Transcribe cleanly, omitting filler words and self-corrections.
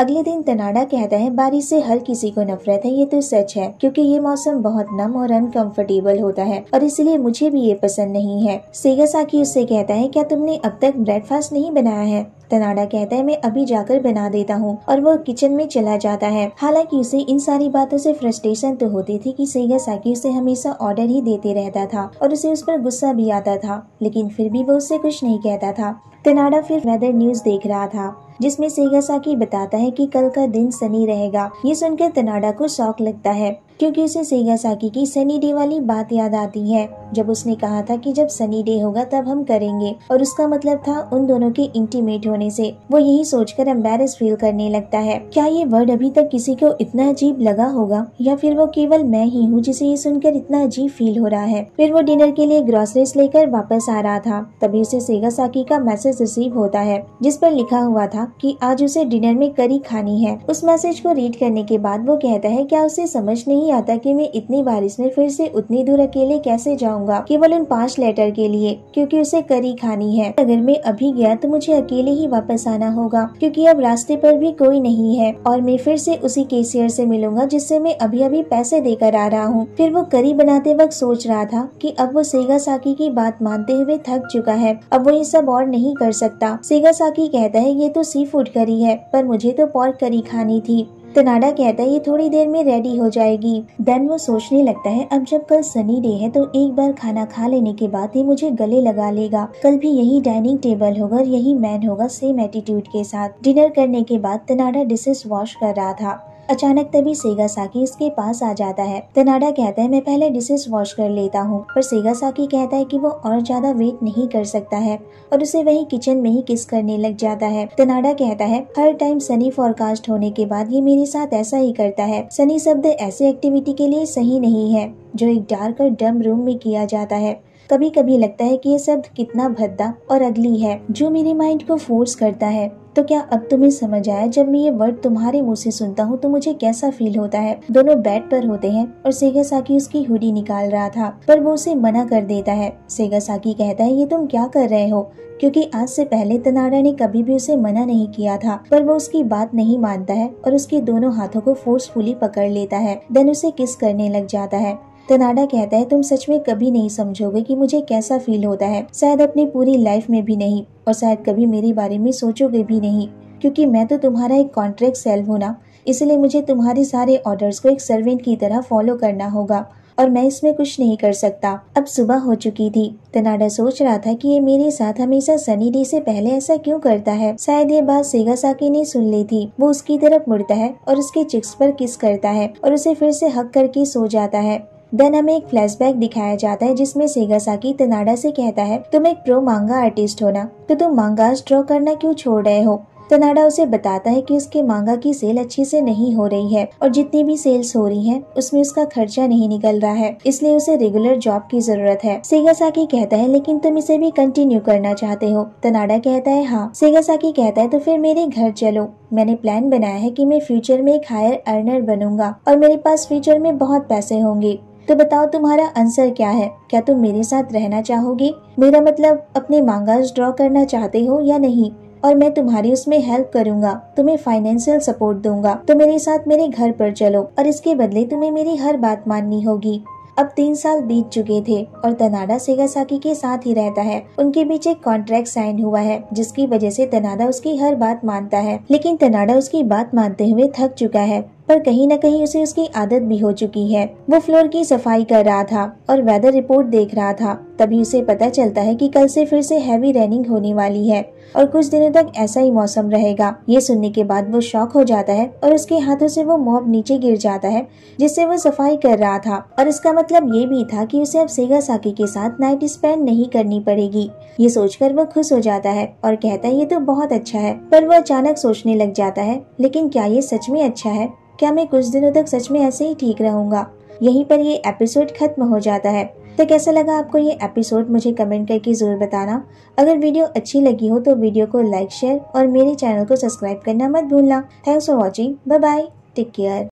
अगले दिन तनाडा कहता है बारिश से हर किसी को नफरत है। ये तो सच है क्योंकि ये मौसम बहुत नम और अनकंफर्टेबल होता है और इसलिए मुझे भी ये पसंद नहीं है। सेगासाकी उससे कहता है क्या तुमने अब तक ब्रेकफास्ट नहीं बनाया है? तनाडा कहता है मैं अभी जाकर बना देता हूँ और वो किचन में चला जाता है। हालांकि उसे इन सारी बातों से फ्रस्ट्रेशन तो होती थी कि सेगासाकी उसे हमेशा ऑर्डर ही देते रहता था और उसे उस पर गुस्सा भी आता था, लेकिन फिर भी वो उससे कुछ नहीं कहता था। तनाडा फिर वेदर न्यूज देख रहा था जिसमें सेगासाकी बताता है कि कल का दिन सनी रहेगा। ये सुनकर तनाडा को शौक लगता है क्योंकि उसे सेगासाकी की सनी डे वाली बात याद आती है जब उसने कहा था कि जब सनी डे होगा तब हम करेंगे, और उसका मतलब था उन दोनों के इंटीमेट होने से। वो यही सोचकर एम्बैरेस फील करने लगता है। क्या ये वर्ड अभी तक किसी को इतना अजीब लगा होगा या फिर वो केवल मैं ही हूँ जिसे ये सुनकर इतना अजीब फील हो रहा है। फिर वो डिनर के लिए ग्रोसरीज लेकर वापस आ रहा था, तभी उसे सेगासाकी का मैसेज रिसीव होता है जिस पर लिखा हुआ था कि आज उसे डिनर में करी खानी है। उस मैसेज को रीड करने के बाद वो कहता है क्या उसे समझ नहीं आता कि मैं इतनी बारिश में फिर से उतनी दूर अकेले कैसे जाऊंगा, केवल उन 5 लेटर के लिए, क्योंकि उसे करी खानी है। अगर मैं अभी गया तो मुझे अकेले ही वापस आना होगा क्योंकि अब रास्ते पर भी कोई नहीं है और मैं फिर से उसी कैशियर से मिलूंगा जिससे मैं अभी अभी पैसे देकर आ रहा हूँ। फिर वो करी बनाते वक्त सोच रहा था कि अब वो सेगासाकी की बात मानते हुए थक चुका है, अब वो ये सब और नहीं कर सकता। सेगासाकी कहता है ये तो सी फूड करी है पर मुझे तो पोर्क करी खानी थी। तनाडा कहता है ये थोड़ी देर में रेडी हो जाएगी। देन वो सोचने लगता है अब जब कल सनी डे है तो एक बार खाना खा लेने के बाद ही मुझे गले लगा लेगा। कल भी यही डाइनिंग टेबल होगा और यही मैन होगा सेम एटीट्यूड के साथ। डिनर करने के बाद तनाडा डिशेस वॉश कर रहा था। अचानक तभी सेगासाकी उसके पास आ जाता है। तनाडा कहता है मैं पहले डिशेस वॉश कर लेता हूँ, पर सेगासाकी कहता है कि वो और ज्यादा वेट नहीं कर सकता है और उसे वही किचन में ही किस करने लग जाता है। तनाडा कहता है हर टाइम सनी फोरकास्ट होने के बाद ये मेरे साथ ऐसा ही करता है। सनी शब्द ऐसे एक्टिविटी के लिए सही नहीं है जो एक डार्क और डम रूम में किया जाता है। कभी कभी लगता है कि ये शब्द कितना भद्दा और अगली है जो मेरे माइंड को फोर्स करता है। तो क्या अब तुम्हें समझ आया जब मैं ये वर्ड तुम्हारे मुंह से सुनता हूँ तो मुझे कैसा फील होता है। दोनों बेड पर होते हैं और सेगासाकी उसकी हुडी निकाल रहा था पर वो उसे मना कर देता है। सेगासाकी कहता है ये तुम क्या कर रहे हो, क्योंकि आज से पहले तनाडा ने कभी भी उसे मना नहीं किया था, पर वो उसकी बात नहीं मानता है और उसके दोनों हाथों को फोर्सफुली पकड़ लेता है। देन उसे किस करने लग जाता है। तनाडा कहता है तुम सच में कभी नहीं समझोगे कि मुझे कैसा फील होता है, शायद अपनी पूरी लाइफ में भी नहीं, और शायद कभी मेरे बारे में सोचोगे भी नहीं, क्योंकि मैं तो तुम्हारा एक कॉन्ट्रैक्ट सेल्फ हूँ ना, इसलिए मुझे तुम्हारे सारे ऑर्डर्स को एक सर्वेंट की तरह फॉलो करना होगा और मैं इसमें कुछ नहीं कर सकता। अब सुबह हो चुकी थी। तनाडा सोच रहा था कि ये मेरे साथ हमेशा सनी डे से पहले ऐसा क्यों करता है। शायद ये बात सेगासाकी ने सुन ली थी। वो उसकी तरफ मुड़ता है और उसके चिक्स पर किस करता है और उसे फिर से हक करके सो जाता है। देन हमें एक फ्लैशबैक दिखाया जाता है जिसमें सेगासाकी तनाडा से कहता है तुम एक प्रो मांगा आर्टिस्ट हो ना, तो तुम मांगास ड्रॉ करना क्यों छोड़ रहे हो। तनाडा उसे बताता है कि उसके मांगा की सेल अच्छे से नहीं हो रही है और जितनी भी सेल्स हो रही हैं उसमें उसका खर्चा नहीं निकल रहा है, इसलिए उसे रेगुलर जॉब की जरूरत है। सेगासाकी कहता है लेकिन तुम इसे भी कंटिन्यू करना चाहते हो। तनाडा कहता है हाँ। सेगासाकी कहता है तो फिर मेरे घर चलो, मैंने प्लान बनाया है कि मैं फ्यूचर में एक हायर अर्नर बनूंगा और मेरे पास फ्यूचर में बहुत पैसे होंगे। तो बताओ तुम्हारा आंसर क्या है, क्या तुम मेरे साथ रहना चाहोगे, मेरा मतलब अपने मांगास ड्रॉ करना चाहते हो या नहीं, और मैं तुम्हारी उसमें हेल्प करूंगा, तुम्हें फाइनेंशियल सपोर्ट दूंगा। तो मेरे साथ मेरे घर पर चलो और इसके बदले तुम्हें मेरी हर बात माननी होगी। अब 3 साल बीत चुके थे और तनाडा सेगासाकी के साथ ही रहता है। उनके बीच एक कॉन्ट्रैक्ट साइन हुआ है जिसकी वजह से तनाडा उसकी हर बात मानता है, लेकिन तनाडा उसकी बात मानते हुए थक चुका है, पर कहीं न कहीं उसे उसकी आदत भी हो चुकी है। वो फ्लोर की सफाई कर रहा था और वेदर रिपोर्ट देख रहा था, तभी उसे पता चलता है कि कल से फिर से हैवी रेनिंग होने वाली है और कुछ दिनों तक ऐसा ही मौसम रहेगा। ये सुनने के बाद वो शॉक हो जाता है और उसके हाथों से वो मॉप नीचे गिर जाता है जिससे वो सफाई कर रहा था, और इसका मतलब ये भी था कि उसे अब सेगासाकी के साथ नाइट स्पेंड नहीं करनी पड़ेगी। ये सोचकर वो खुश हो जाता है और कहता है ये तो बहुत अच्छा है, पर वो अचानक सोचने लग जाता है लेकिन क्या ये सच में अच्छा है, क्या मैं कुछ दिनों तक सच में ऐसे ही ठीक रहूंगा। यहीं पर ये एपिसोड खत्म हो जाता है। तो कैसा लगा आपको ये एपिसोड, मुझे कमेंट करके जरूर बताना। अगर वीडियो अच्छी लगी हो तो वीडियो को लाइक, शेयर और मेरे चैनल को सब्सक्राइब करना मत भूलना। Thanks for watching. Bye bye, take care.